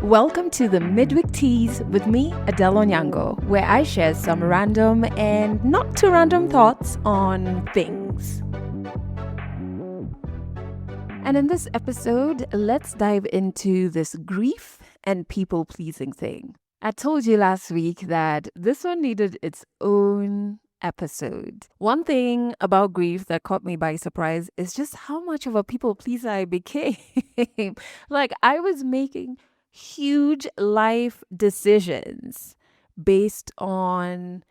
Welcome to the Mid-Week Tease with me, Adelle Onyango, where I share some random and not too random thoughts on things. And in this episode, let's dive into this grief and people-pleasing thing. I told you last week that this one needed its own episode. One thing about grief that caught me by surprise is just how much of a people pleaser I became. Like, I was making huge life decisions based on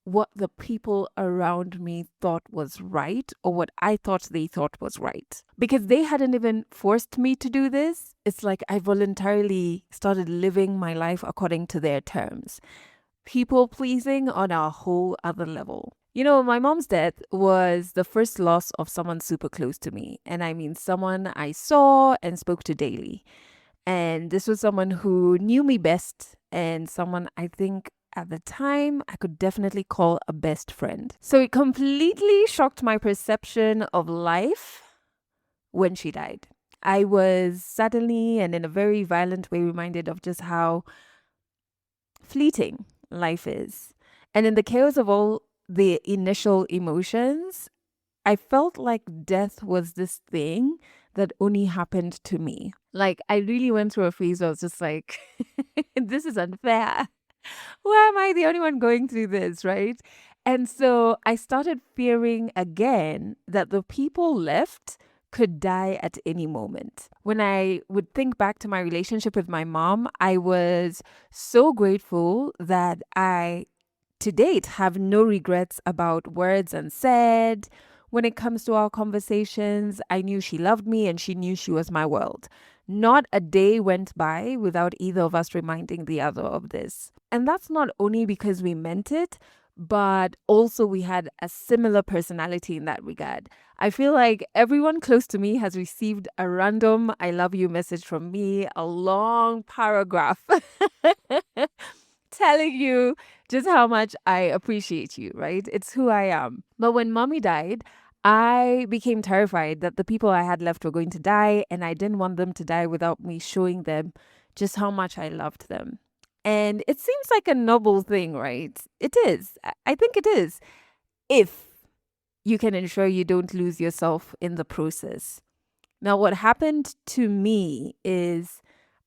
what the people around me thought was right, or what I thought they thought was right. Because they hadn't even forced me to do this. It's like I voluntarily started living my life according to their terms. People pleasing on a whole other level. You know, my mom's death was the first loss of someone super close to me. And I mean someone I saw and spoke to daily. And this was someone who knew me best and someone I think at the time I could definitely call a best friend. So it completely shocked my perception of life when she died. I was suddenly and in a very violent way reminded of just how fleeting life is. And in the chaos of all the initial emotions, I felt like death was this thing that only happened to me. Like, I really went through a phase where I was just like, this is unfair. Why am I the only one going through this, right? And so I started fearing again that the people left could die at any moment. When I would think back to my relationship with my mom, I was so grateful that I, to date, have no regrets about words unsaid. When it comes to our conversations, I knew she loved me and she knew she was my world. Not a day went by without either of us reminding the other of this. And that's not only because we meant it, but also we had a similar personality in that regard. I feel like everyone close to me has received a random I love you message from me, a long paragraph telling you just how much I appreciate you, right? It's who I am. But when mommy died, I became terrified that the people I had left were going to die, and I didn't want them to die without me showing them just how much I loved them. And it seems like a noble thing, right? It is. I think it is. If you can ensure you don't lose yourself in the process. Now, what happened to me is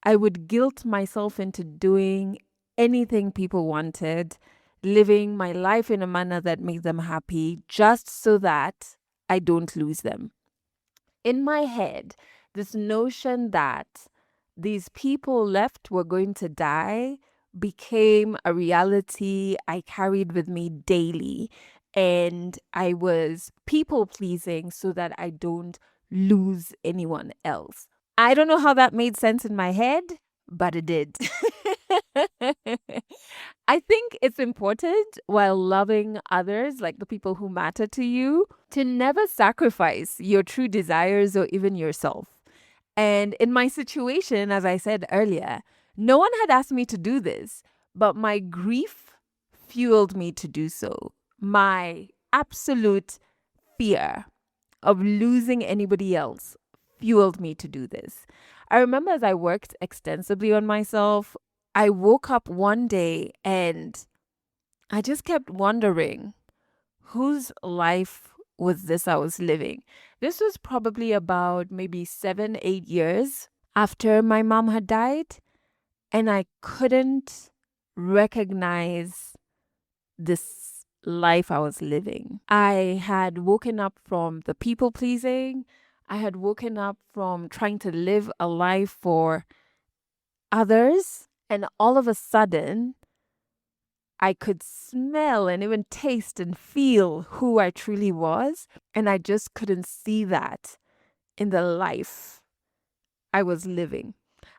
I would guilt myself into doing anything people wanted, living my life in a manner that made them happy, just so that I don't lose them. In my head, this notion that these people left were going to die became a reality I carried with me daily. And I was people pleasing so that I don't lose anyone else. I don't know how that made sense in my head, but it did. I think it's important while loving others, like the people who matter to you, to never sacrifice your true desires or even yourself. And in my situation, as I said earlier, no one had asked me to do this, but my grief fueled me to do so. My absolute fear of losing anybody else fueled me to do this. I remember as I worked extensively on myself, I woke up one day and I just kept wondering, whose life was this I was living? This was probably about maybe 7, 8 years after my mom had died. And I couldn't recognize this life I was living. I had woken up from the people pleasing. I had woken up from trying to live a life for others. And all of a sudden, I could smell and even taste and feel who I truly was. And I just couldn't see that in the life I was living.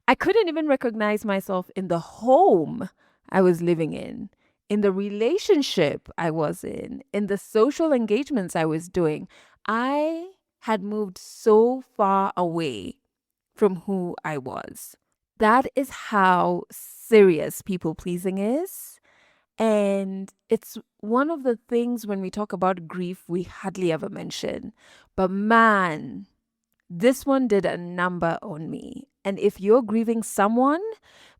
I couldn't even recognize myself in the home I was living in the relationship I was in the social engagements I was doing. I had moved so far away from who I was. That is how serious people pleasing is. And it's one of the things when we talk about grief, we hardly ever mention. But man, this one did a number on me. And if you're grieving someone,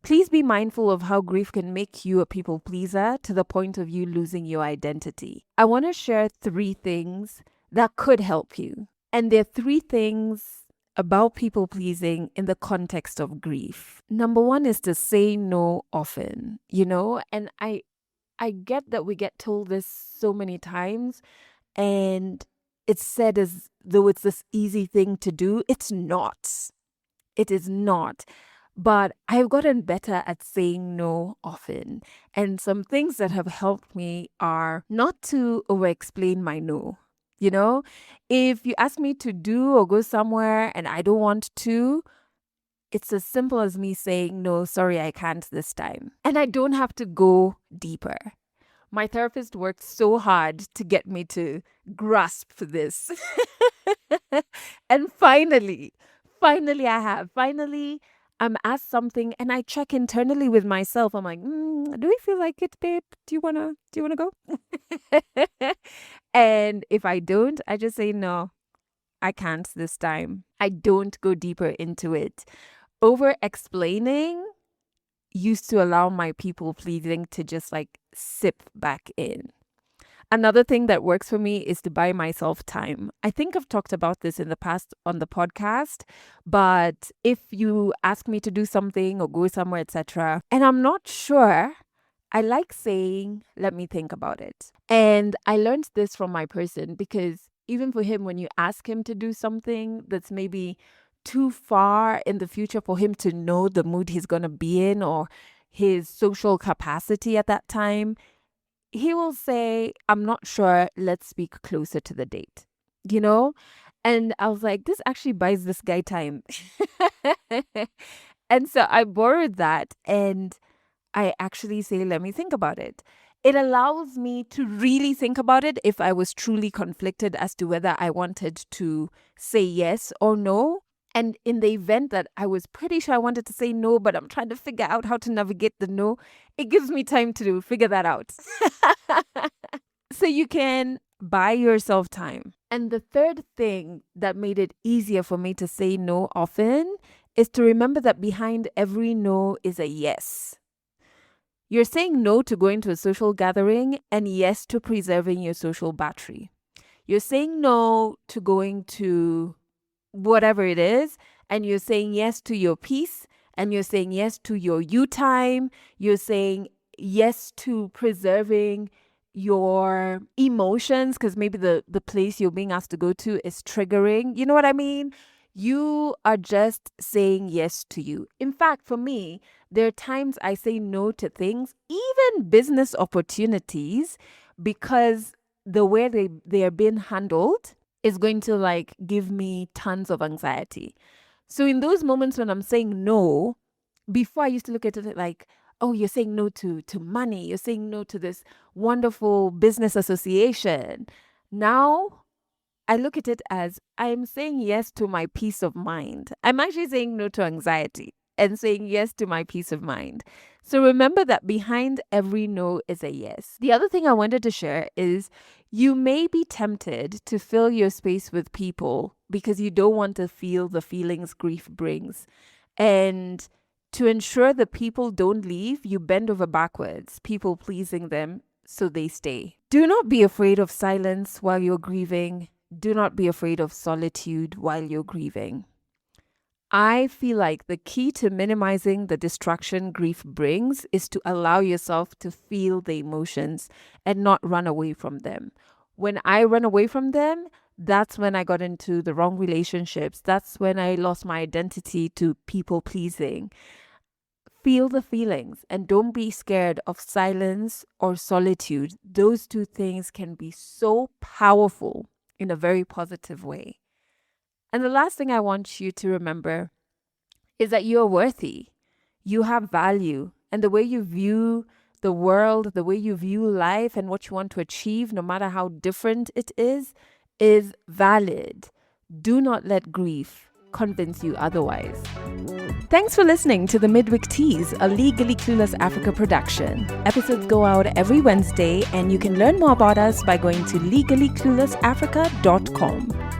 Please be mindful of how grief can make you a people pleaser to the point of you losing your identity. I want to share 3 things that could help you. And there are 3 things about people pleasing in the context of grief. Number 1 is to say no often, and I get that we get told this so many times, and it's said as though it's this easy thing to do. It's not. It is not. But I've gotten better at saying no often. And some things that have helped me are not to over-explain my no. If you ask me to do or go somewhere and I don't want to, it's as simple as me saying, no, sorry, I can't this time. And I don't have to go deeper. My therapist worked so hard to get me to grasp this. And finally I have. Finally, I'm asked something and I check internally with myself. I'm like, do we feel like it, babe? Do you wanna go? And if I don't, I just say, no, I can't this time. I don't go deeper into it. Over explaining used to allow my people pleasing to just sip back in. Another thing that works for me is to buy myself time. I think I've talked about this in the past on the podcast, but if you ask me to do something or go somewhere, etc., and I'm not sure, I like saying, let me think about it. And I learned this from my person, because even for him, when you ask him to do something that's maybe too far in the future for him to know the mood he's going to be in or his social capacity at that time, he will say, I'm not sure, let's speak closer to the date, And I was like, this actually buys this guy time. And so I borrowed that and I actually say, let me think about it. It allows me to really think about it if I was truly conflicted as to whether I wanted to say yes or no. And in the event that I was pretty sure I wanted to say no, but I'm trying to figure out how to navigate the no, it gives me time to figure that out. So you can buy yourself time. And the third thing that made it easier for me to say no often is to remember that behind every no is a yes. You're saying no to going to a social gathering and yes to preserving your social battery. You're saying no to going to whatever it is, and you're saying yes to your peace, and you're saying yes to your you time, you're saying yes to preserving your emotions, because maybe the place you're being asked to go to is triggering. You know what I mean? You are just saying yes to you. In fact, for me, there are times I say no to things, even business opportunities, because the way they are being handled is going to give me tons of anxiety. So in those moments when I'm saying no, before I used to look at it like, oh, you're saying no to money. You're saying no to this wonderful business association. Now I look at it as I'm saying yes to my peace of mind. I'm actually saying no to anxiety and saying yes to my peace of mind. So remember that behind every no is a yes. The other thing I wanted to share is you may be tempted to fill your space with people because you don't want to feel the feelings grief brings. And to ensure the people don't leave, you bend over backwards, people pleasing them so they stay. Do not be afraid of silence while you're grieving. Do not be afraid of solitude while you're grieving. I feel like the key to minimizing the distraction grief brings is to allow yourself to feel the emotions and not run away from them. When I run away from them, that's when I got into the wrong relationships. That's when I lost my identity to people pleasing. Feel the feelings and don't be scared of silence or solitude. Those two things can be so powerful in a very positive way. And the last thing I want you to remember is that you're worthy. You have value. And the way you view the world, the way you view life and what you want to achieve, no matter how different it is valid. Do not let grief convince you otherwise. Thanks for listening to the Mid-Week Tease, a Legally Clueless Africa production. Episodes go out every Wednesday, and you can learn more about us by going to legallycluelessafrica.com.